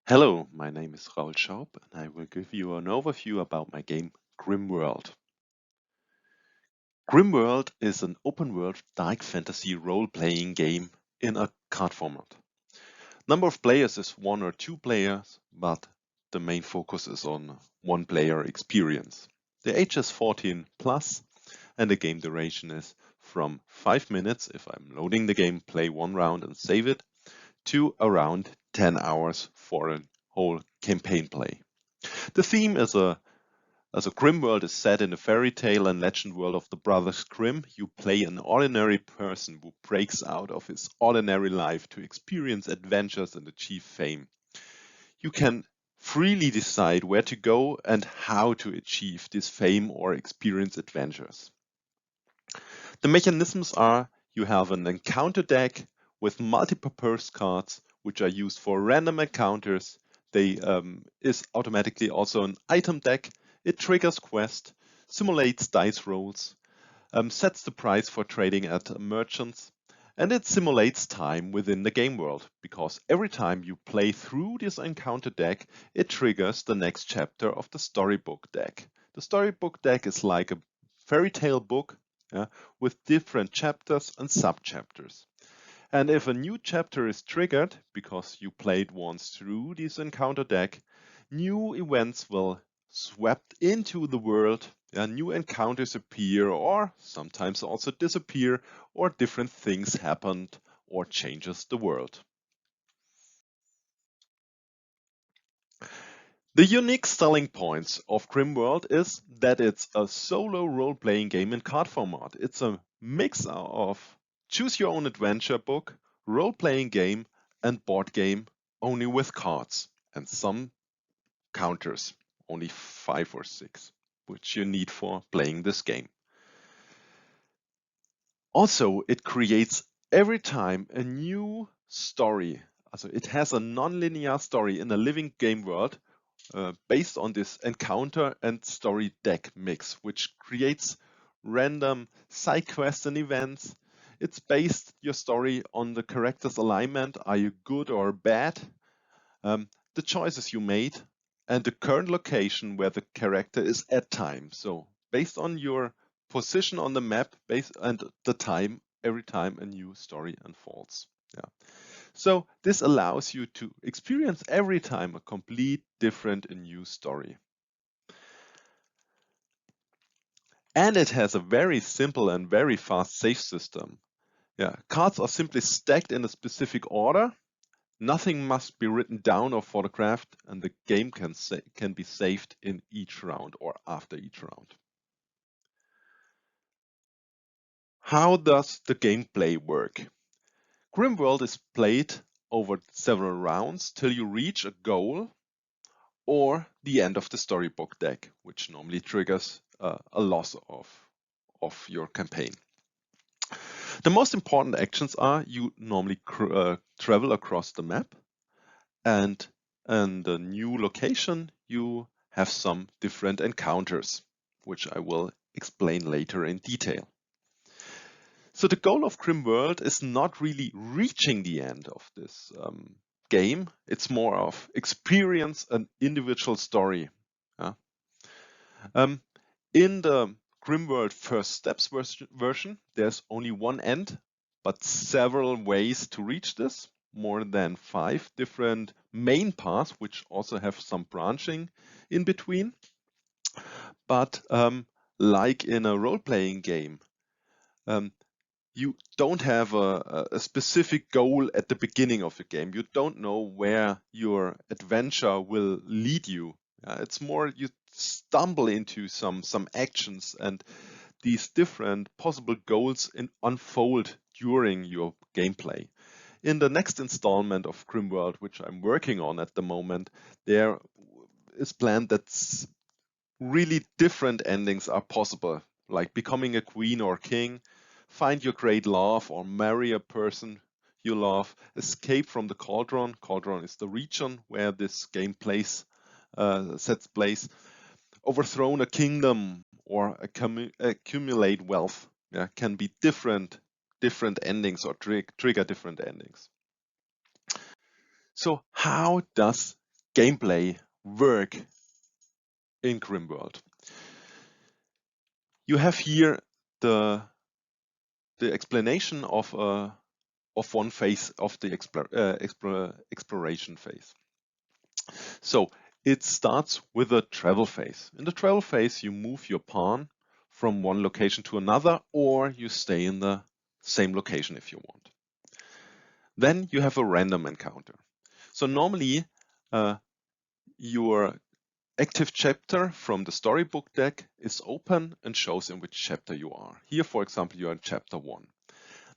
Hello, my name is Raul Schaub and I will give you an overview about my game Grimworld. Grimworld is an open-world dark fantasy role-playing game in a card format. Number of players is 1 or 2 players, but the main focus is on one-player experience. The age is 14 plus and the game duration is from 5 minutes if I'm loading the game, play one round and save it, to around 10 hours for a whole campaign play. The theme is as a Grimm world is set in the fairy tale and legend world of the Brothers Grimm. You play an ordinary person who breaks out of his ordinary life to experience adventures and achieve fame. You can freely decide where to go and how to achieve this fame or experience adventures. The mechanisms are you have an encounter deck with multi-purpose cards which are used for random encounters. They is automatically also an item deck. It triggers quest, simulates dice rolls, sets the price for trading at merchants, and it simulates time within the game world, because every time you play through this encounter deck, it triggers the next chapter of the storybook deck. The storybook deck is like a fairy tale book, with different chapters and sub-chapters. And if a new chapter is triggered, because you played once through this encounter deck, new events will swept into the world, new encounters appear or sometimes also disappear, or different things happened or changes the world. The unique selling points of Grimworld is that it's a solo role-playing game in card format. It's a mix of choose your own adventure book, role-playing game, and board game only with cards and some counters, only 5 or 6, which you need for playing this game. Also, it creates every time a new story. So it has a non-linear story in a living game world based on this encounter and story deck mix, which creates random side quests and events. It's based your story on the character's alignment. Are you good or bad? The choices you made and the current location where the character is at time. So based on your position on the map and the time, every time a new story unfolds. Yeah. So this allows you to experience every time a complete different and new story. And it has a very simple and very fast save system. Yeah, cards are simply stacked in a specific order. Nothing must be written down or photographed, and the game can be saved in each round or after each round. How does the gameplay work? Grimworld is played over several rounds till you reach a goal or the end of the storybook deck, which normally triggers a loss of your campaign. The most important actions are you normally travel across the map, and in the new location you have some different encounters, which I will explain later in detail. So the goal of Grimworld is not really reaching the end of this game. It's more of experience an individual story. Yeah? In the Grimworld First Steps version, there's only one end, but several ways to reach this. More than 5 different main paths, which also have some branching in between. But like in a role-playing game, you don't have a specific goal at the beginning of the game. You don't know where your adventure will lead you. It's more you stumble into some actions, and these different possible goals unfold during your gameplay. In the next installment of Grimworld, which I'm working on at the moment, there is planned that really different endings are possible, like becoming a queen or king, find your great love or marry a person you love, escape from the cauldron. Cauldron is the region where this game sets place, overthrow a kingdom or accumulate wealth. Yeah, can be different endings or trigger different endings. So how does gameplay work in Grimm World. You have here the explanation of one phase of the exploration phase. So it starts with a travel phase. In the travel phase, you move your pawn from one location to another, or you stay in the same location if you want. Then you have a random encounter. So normally your active chapter from the storybook deck is open and shows in which chapter you are. Here, for example, you are in chapter 1.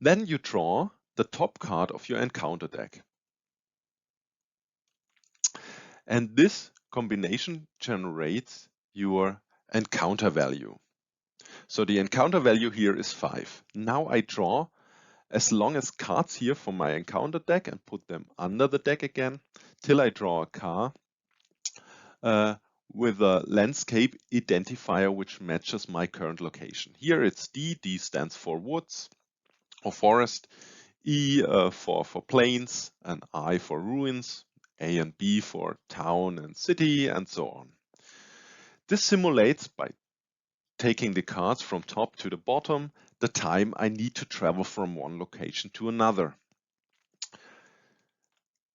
Then you draw the top card of your encounter deck. And this combination generates your encounter value. So the encounter value here is 5. Now I draw as long as cards here from my encounter deck and put them under the deck again till I draw a card with a landscape identifier which matches my current location. Here it's D. D stands for woods or forest, E for plains, and I for ruins, A and B for town and city, and so on. This simulates, by taking the cards from top to the bottom, the time I need to travel from one location to another.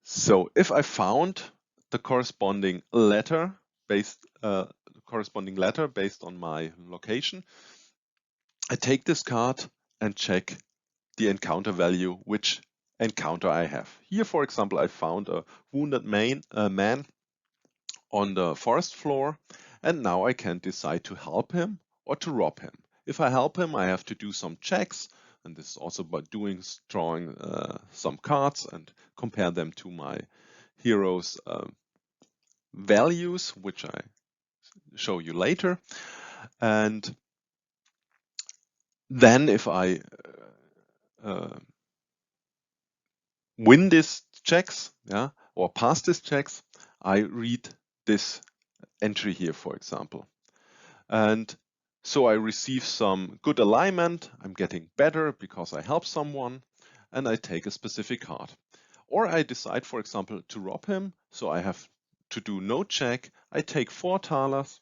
So if I found the corresponding letter based on my location, I take this card and check the encounter value, which encounter I have. Here, for example, I found a wounded man on the forest floor, and now I can decide to help him or to rob him. If I help him, I have to do some checks, and this is also by drawing some cards and compare them to my hero's values, which I show you later. And then if I win these checks, or pass these checks, I read this entry here, for example. And so I receive some good alignment. I'm getting better because I help someone, and I take a specific card. Or I decide, for example, to rob him. So I have to do no check. I take 4 thalers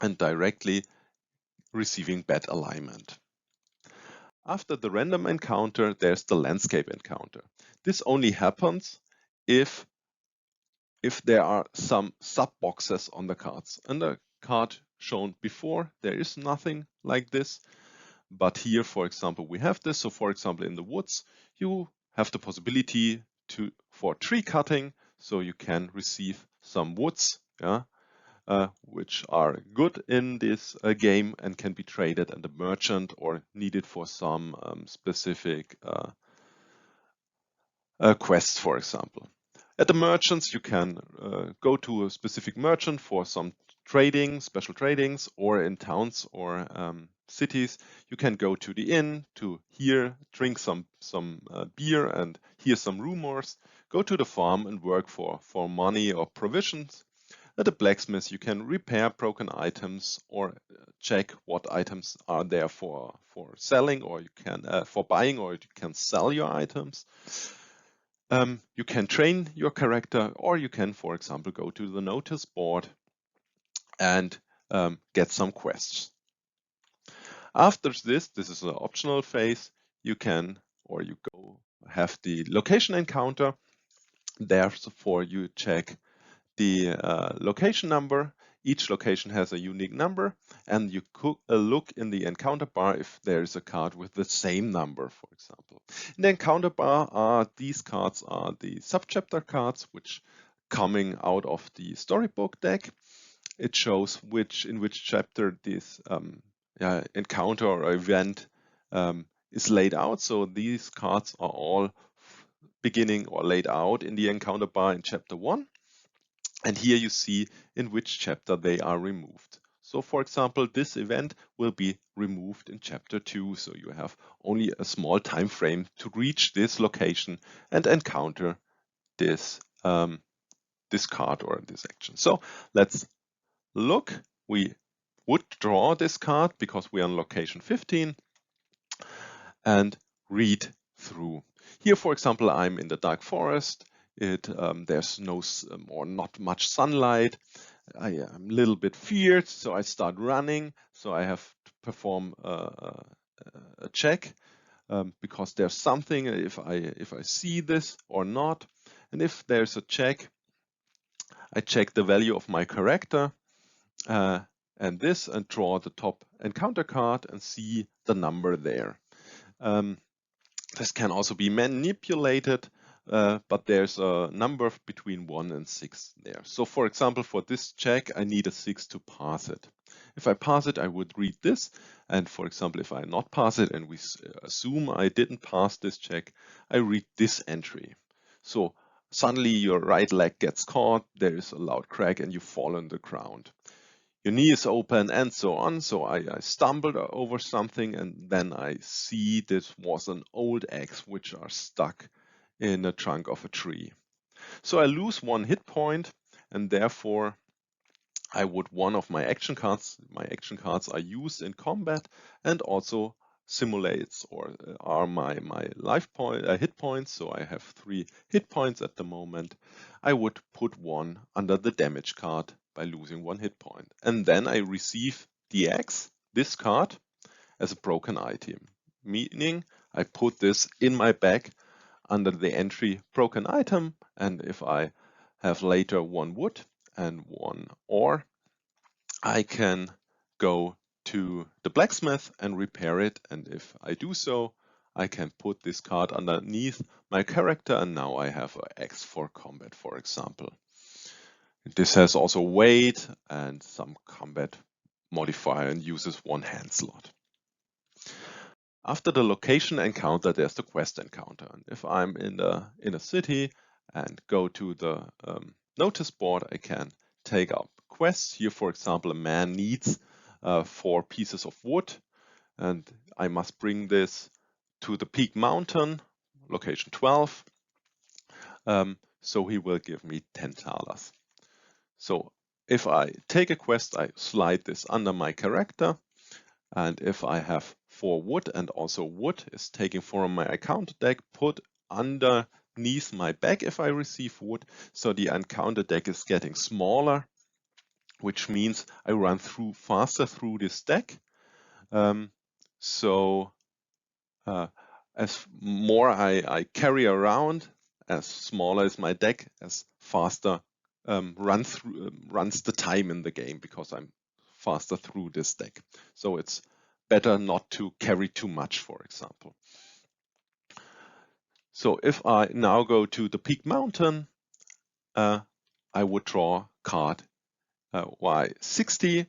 and directly receiving bad alignment. After the random encounter, there's the landscape encounter. This only happens if there are some sub boxes on the cards. And the card shown before, there is nothing like this. But here, for example, we have this. So for example, in the woods, you have the possibility for tree cutting. So you can receive some woods, which are good in this game and can be traded at the merchant or needed for some specific quests, for example. At the merchants, you can go to a specific merchant for some trading, special tradings, or in towns or cities, you can go to the inn to drink some beer and hear some rumors, go to the farm and work for money or provisions. At the blacksmith, you can repair broken items or check what items are there for selling, or you can for buying, or you can sell your items. You can train your character, or you can, for example, go to the notice board and get some quests. After this is an optional phase. You can, or you go have the location encounter. Therefore, you check the location number. Each location has a unique number, and you could look in the encounter bar if there is a card with the same number, for example. In the encounter bar, these cards are the subchapter cards, which coming out of the storybook deck. It shows in which chapter this encounter or event is laid out. So these cards are all beginning or laid out in the encounter bar in chapter 1. And here you see in which chapter they are removed. So for example, this event will be removed in chapter 2. So you have only a small time frame to reach this location and encounter this, this card or this action. So let's look. We would draw this card because we are on location 15 and read through. Here, for example, I'm in the dark forest. there's no or not much sunlight. I am a little bit feared, so I start running. So I have to perform a check because there's something if I see this or not. And if there's a check, I check the value of my character and draw the top encounter card and see the number there. This can also be manipulated, but there's a number between 1 and 6 there. So for example, for this check, I need a 6 to pass it. If I pass it, I would read this. And for example, if I not pass it and we assume I didn't pass this check, I read this entry. So suddenly your right leg gets caught, there is a loud crack and you fall on the ground. Your knee is open and so on. So I stumbled over something and then I see this was an old axe which are stuck in the trunk of a tree. So I lose 1 hit point and therefore I would one of my action cards. My action cards are used in combat and also simulates or are my life point hit points. So I have 3 hit points at the moment. I would put 1 under the damage card by losing 1 hit point. And then I receive the axe, this card, as a broken item, meaning I put this in my bag under the entry broken item. And if I have later 1 wood and 1 ore, I can go to the blacksmith and repair it. And if I do so, I can put this card underneath my character and now I have an axe for combat, for example. This has also weight and some combat modifier and uses 1 hand slot. After the location encounter, there's the quest encounter. And if I'm in a city and go to the notice board, I can take up quests. Here, for example, a man needs 4 pieces of wood, and I must bring this to the peak mountain, location 12. So he will give me 10 thalers. So if I take a quest, I slide this under my character. And if I have 4 wood and also wood is taken from my encounter deck, put underneath my bag if I receive wood. So the encounter deck is getting smaller, which means I run faster through this deck. As more I carry around, as smaller is my deck, as faster runs the time in the game because I'm faster through this deck. So it's better not to carry too much, for example. So if I now go to the peak mountain, I would draw card Y60,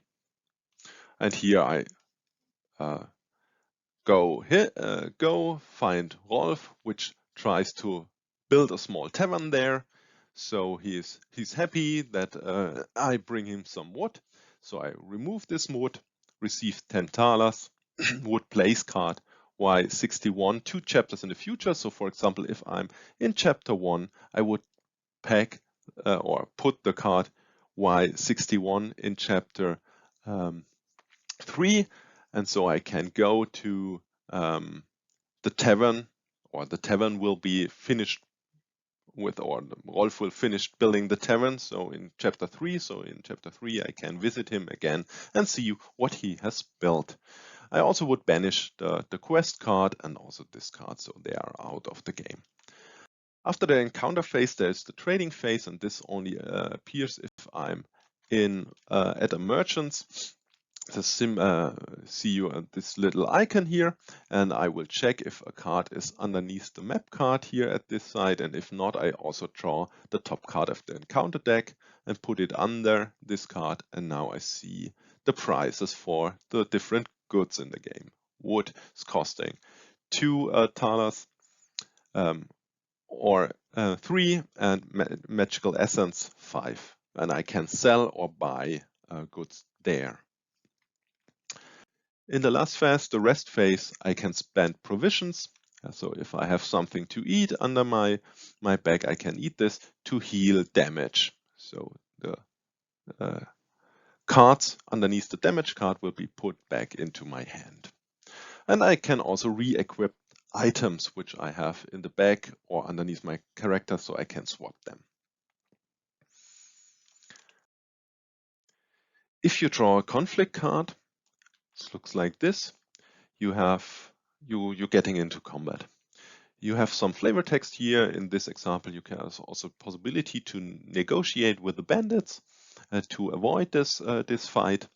and here I go find Rolf, which tries to build a small tavern there. So he's happy that I bring him some wood. So I remove this wood, receive 10 thalers, wood place card Y61 2 chapters in the future. So for example, if I'm in chapter 1, I would pack or put the card Y61 in chapter 3, and so I can go to the tavern, or the tavern will be finished with, or Rolf will finish building the tavern. So in chapter 3, I can visit him again and see what he has built. I also would banish the quest card and also this card, so they are out of the game. After the encounter phase, there's the trading phase, and this only appears if I'm at a merchant's. See you this little icon here, and I will check if a card is underneath the map card here at this side, and if not, I also draw the top card of the encounter deck and put it under this card, and now I see the prices for the different goods in the game. Wood is costing 2 thalers, or 3, and magical essence 5, and I can sell or buy goods there. In the last phase, the rest phase, I can spend provisions. So if I have something to eat under my bag, I can eat this to heal damage. So the cards underneath the damage card will be put back into my hand. And I can also re-equip items which I have in the back or underneath my character, so I can swap them. If you draw a conflict card, it looks like this. You're getting into combat. You have some flavor text here. In this example, you can also possibility to negotiate with the bandits to avoid this fight,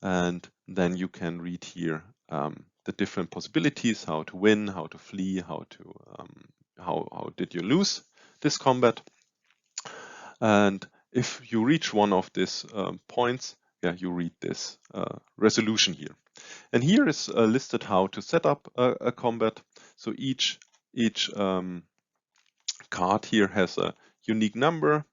and then you can read here the different possibilities: how to win, how to flee, how did you lose this combat. And if you reach one of these points, you read this resolution here. And here is listed how to set up a combat. So each card here has a unique number,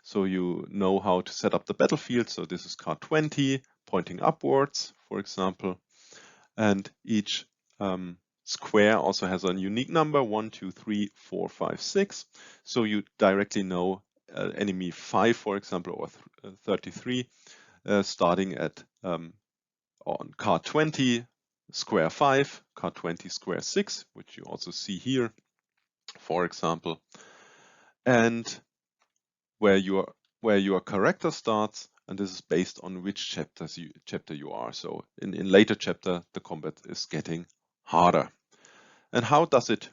so you know how to set up the battlefield. So this is card 20, pointing upwards, for example. And each square also has a unique number, 1, 2, 3, 4, 5, 6. So you directly know enemy 5, for example, or 33, starting at on card 20, square 5, card 20, square 6, which you also see here, for example. And where your character starts, and this is based on which chapter you are. So in later chapter, the combat is getting harder. And how does it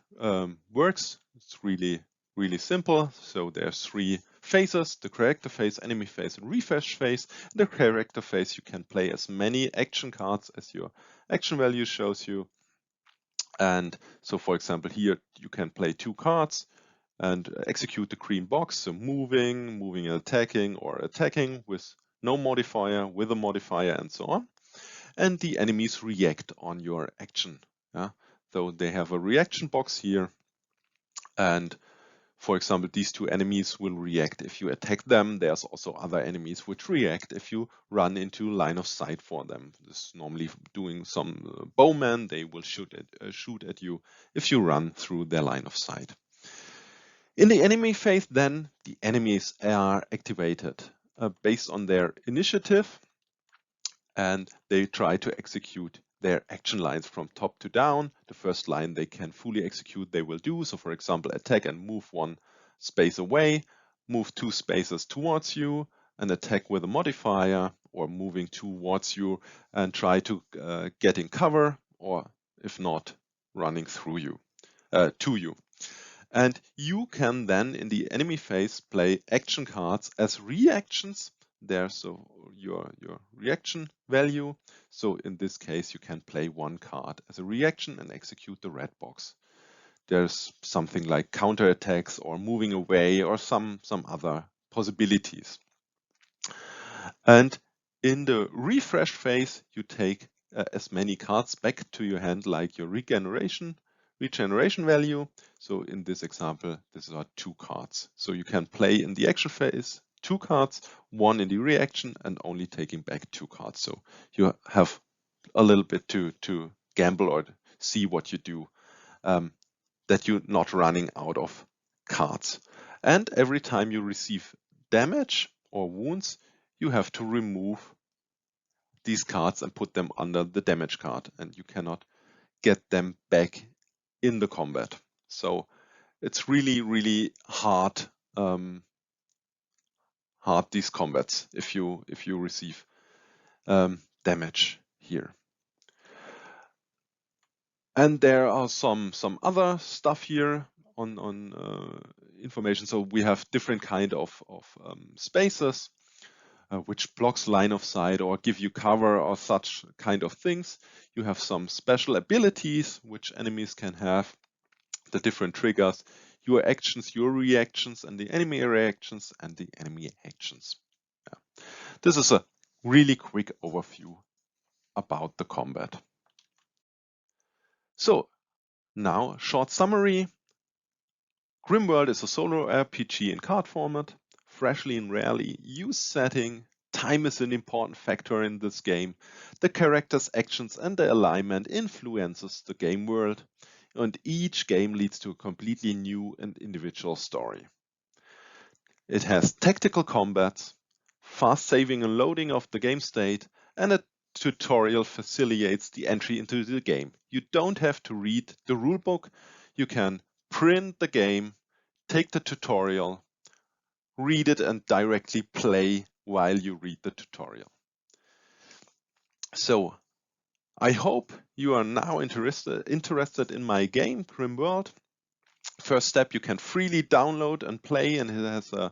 works? It's really simple. So there's 3 phases: the character phase, enemy phase, and refresh phase. In the character phase, you can play as many action cards as your action value shows you. And so, for example, here you can play 2 cards and execute the green box, so moving and attacking, or attacking with no modifier, with a modifier, and so on. And the enemies react on your action. So they have a reaction box here, and for example, these 2 enemies will react if you attack them. There's also other enemies which react if you run into line of sight for them. This is normally doing some bowmen. They will shoot at you if you run through their line of sight. In the enemy phase, then, the enemies are activated based on their initiative, and they try to execute their action lines from top to down. The first line they can fully execute, they will do. So, for example, attack and move 1 space away, move 2 spaces towards you, and attack with a modifier, or moving towards you and try to get in cover, or if not, running through you to you. And you can then, in the enemy phase, play action cards as reactions. There's your reaction value. So in this case, you can play 1 card as a reaction and execute the red box. There's something like counterattacks or moving away or some other possibilities. And in the refresh phase, you take as many cards back to your hand like your regeneration value. So in this example, these are 2 cards. So you can play in the action phase 2 cards, 1 in the reaction, and only taking back 2 cards. So you have a little bit to gamble or see what you do, that you're not running out of cards. And every time you receive damage or wounds, you have to remove these cards and put them under the damage card, and you cannot get them back in the combat. So it's really hard these combats if you receive damage here. And there are some other stuff here on information. So we have different kind of spaces which blocks line of sight or give you cover or such kind of things. You have some special abilities which enemies can have, the different triggers, your actions, your reactions, and the enemy reactions and the enemy actions. This is a really quick overview about the combat. So now, short summary. Grimworld is a solo RPG in card format, freshly and rarely used setting. Time is an important factor in this game. The characters' actions and their alignment influences the game world, and each game leads to a completely new and individual story. It has tactical combats, fast saving and loading of the game state, and a tutorial facilitates the entry into the game. You don't have to read the rulebook. You can print the game, take the tutorial, read it, and directly play while you read the tutorial. So I hope you are now interested in my game, Grimm World. First step, you can freely download and play, and it has a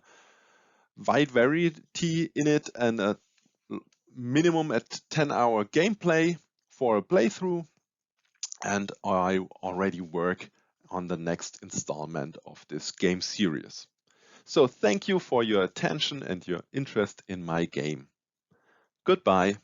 wide variety in it and a minimum at 10-hour gameplay for a playthrough. And I already work on the next installment of this game series. So thank you for your attention and your interest in my game. Goodbye.